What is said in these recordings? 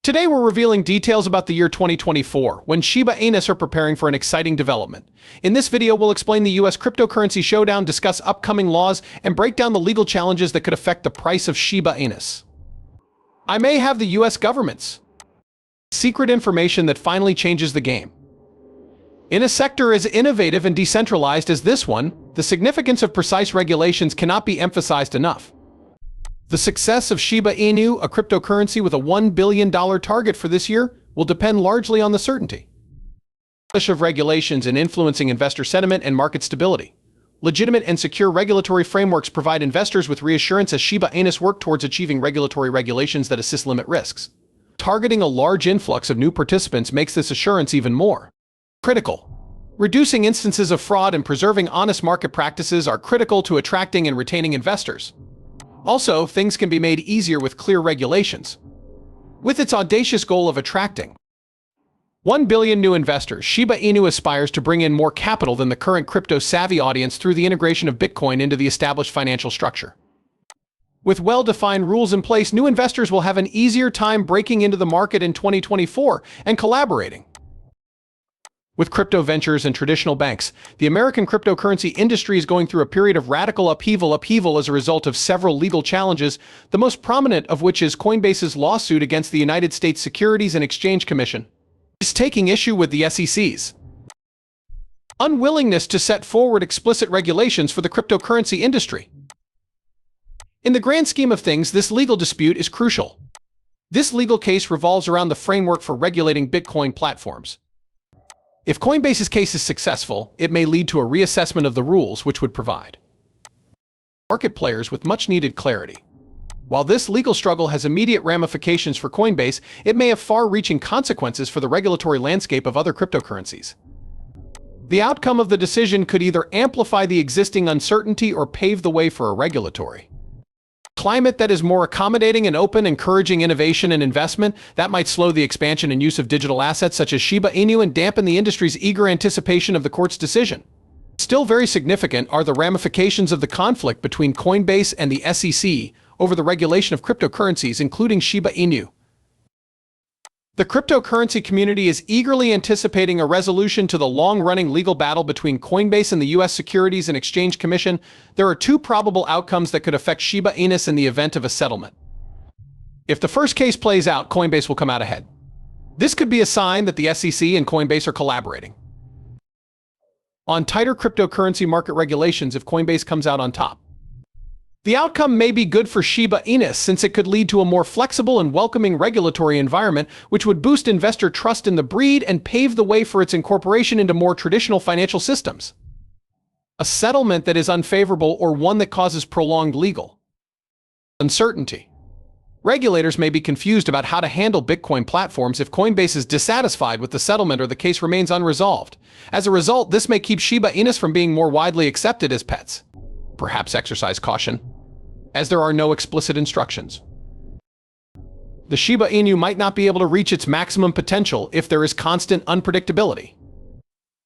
Today we're revealing details about the year 2024, when Shiba Inus are preparing for an exciting development. In this video, we'll explain the US cryptocurrency showdown, discuss upcoming laws, and break down the legal challenges that could affect the price of Shiba Inus. I may have the US government's secret information that finally changes the game. In a sector as innovative and decentralized as this one, the significance of precise regulations cannot be emphasized enough. The success of Shiba Inu, a cryptocurrency with a $1 billion target for this year, will depend largely on the certainty of regulations and influencing investor sentiment and market stability. Legitimate and secure regulatory frameworks provide investors with reassurance as Shiba Inus work towards achieving regulatory regulations that assist limit risks. Targeting a large influx of new participants makes this assurance even more critical. Reducing instances of fraud and preserving honest market practices are critical to attracting and retaining investors. Also, things can be made easier with clear regulations. With its audacious goal of attracting 1 billion new investors, Shiba Inu aspires to bring in more capital than the current crypto-savvy audience through the integration of Bitcoin into the established financial structure. With well-defined rules in place, new investors will have an easier time breaking into the market in 2024 and collaborating with crypto ventures and traditional banks. The American cryptocurrency industry is going through a period of radical upheaval as a result of several legal challenges, the most prominent of which is Coinbase's lawsuit against the United States Securities and Exchange Commission. Is taking issue with the SEC's unwillingness to set forward explicit regulations for the cryptocurrency industry. In the grand scheme of things, this legal dispute is crucial. This legal case revolves around the framework for regulating Bitcoin platforms. If Coinbase's case is successful, it may lead to a reassessment of the rules, which would provide market players with much-needed clarity. While this legal struggle has immediate ramifications for Coinbase, it may have far-reaching consequences for the regulatory landscape of other cryptocurrencies. The outcome of the decision could either amplify the existing uncertainty or pave the way for a regulatory climate that is more accommodating and open, encouraging innovation and investment. That might slow the expansion and use of digital assets such as Shiba Inu and dampen the industry's eager anticipation of the court's decision. Still very significant are the ramifications of the conflict between Coinbase and the SEC over the regulation of cryptocurrencies, including Shiba Inu. The cryptocurrency community is eagerly anticipating a resolution to the long-running legal battle between Coinbase and the US Securities and Exchange Commission. There are two probable outcomes that could affect Shiba Inus in the event of a settlement. If the first case plays out, Coinbase will come out ahead. This could be a sign that the SEC and Coinbase are collaborating on tighter cryptocurrency market regulations if Coinbase comes out on top. The outcome may be good for Shiba Inus since it could lead to a more flexible and welcoming regulatory environment, which would boost investor trust in the breed and pave the way for its incorporation into more traditional financial systems. A settlement that is unfavorable or one that causes prolonged legal uncertainty. Regulators may be confused about how to handle Bitcoin platforms if Coinbase is dissatisfied with the settlement or the case remains unresolved. As a result, this may keep Shiba Inus from being more widely accepted as pets. Perhaps exercise caution, as there are no explicit instructions. The Shiba Inu might not be able to reach its maximum potential if there is constant unpredictability.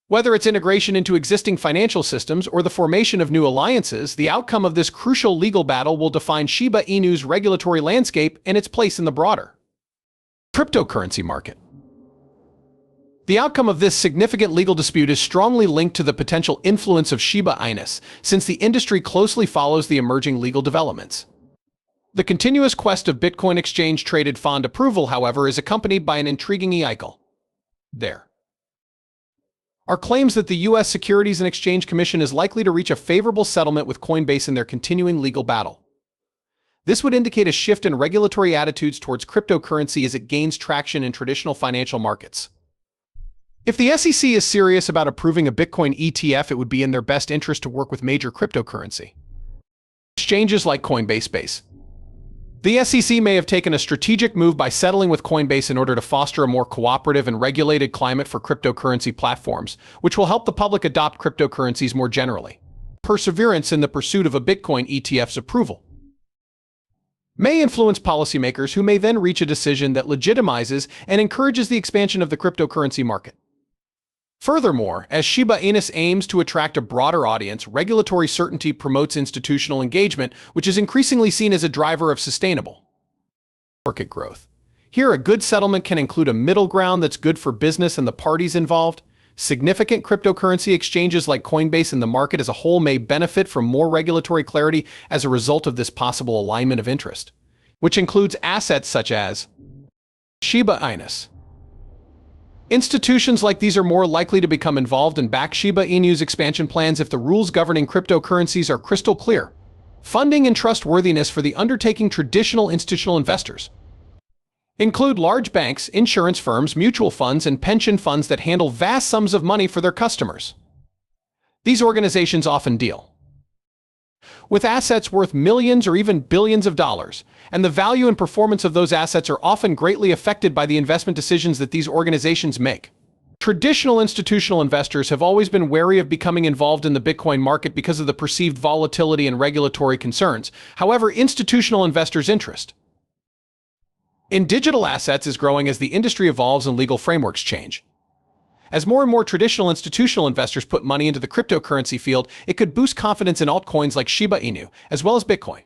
Whether it's integration into existing financial systems or the formation of new alliances, the outcome of this crucial legal battle will define Shiba Inu's regulatory landscape and its place in the broader cryptocurrency market. The outcome of this significant legal dispute is strongly linked to the potential influence of Shiba Inus, since the industry closely follows the emerging legal developments. The continuous quest of Bitcoin exchange-traded fund approval, however, is accompanied by an intriguing e-cycle. There are claims that the US Securities and Exchange Commission is likely to reach a favorable settlement with Coinbase in their continuing legal battle. This would indicate a shift in regulatory attitudes towards cryptocurrency as it gains traction in traditional financial markets. If the SEC is serious about approving a Bitcoin ETF, it would be in their best interest to work with major cryptocurrency exchanges like Coinbase. The SEC may have taken a strategic move by settling with Coinbase in order to foster a more cooperative and regulated climate for cryptocurrency platforms, which will help the public adopt cryptocurrencies more generally. Perseverance in the pursuit of a Bitcoin ETF's approval may influence policymakers who may then reach a decision that legitimizes and encourages the expansion of the cryptocurrency market. Furthermore, as Shiba Inus aims to attract a broader audience, regulatory certainty promotes institutional engagement, which is increasingly seen as a driver of sustainable market growth. Here, a good settlement can include a middle ground that's good for business and the parties involved. Significant cryptocurrency exchanges like Coinbase and the market as a whole may benefit from more regulatory clarity as a result of this possible alignment of interest, which includes assets such as Shiba Inu. Institutions like these are more likely to become involved and back Shiba Inu's expansion plans if the rules governing cryptocurrencies are crystal clear. Funding and trustworthiness for the undertaking. Traditional institutional investors include large banks, insurance firms, mutual funds, and pension funds that handle vast sums of money for their customers. These organizations often deal with assets worth millions or even billions of dollars, and the value and performance of those assets are often greatly affected by the investment decisions that these organizations make. Traditional institutional investors have always been wary of becoming involved in the Bitcoin market because of the perceived volatility and regulatory concerns. However, institutional investors' interest in digital assets is growing as the industry evolves and legal frameworks change. As more and more traditional institutional investors put money into the cryptocurrency field, it could boost confidence in altcoins like Shiba Inu, as well as Bitcoin.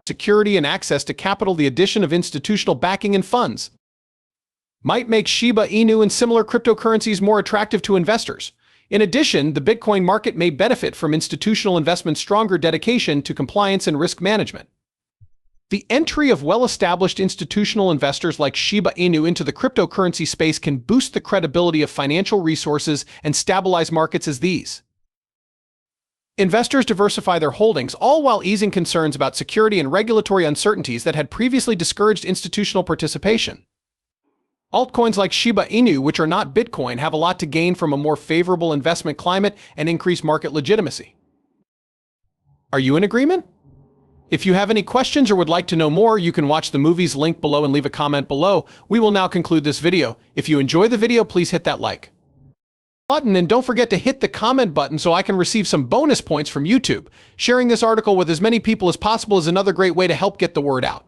Security and access to capital. The addition of institutional backing and funds might make Shiba Inu and similar cryptocurrencies more attractive to investors. In addition, the Bitcoin market may benefit from institutional investment's stronger dedication to compliance and risk management. The entry of well-established institutional investors like Shiba Inu into the cryptocurrency space can boost the credibility of financial resources and stabilize markets as these investors diversify their holdings, all while easing concerns about security and regulatory uncertainties that had previously discouraged institutional participation. Altcoins like Shiba Inu, which are not Bitcoin, have a lot to gain from a more favorable investment climate and increased market legitimacy. Are you in agreement? If you have any questions or would like to know more, you can watch the movies linked below and leave a comment below. We will now conclude this video. If you enjoy the video, please hit that like button and don't forget to hit the comment button so I can receive some bonus points from YouTube. Sharing this article with as many people as possible is another great way to help get the word out.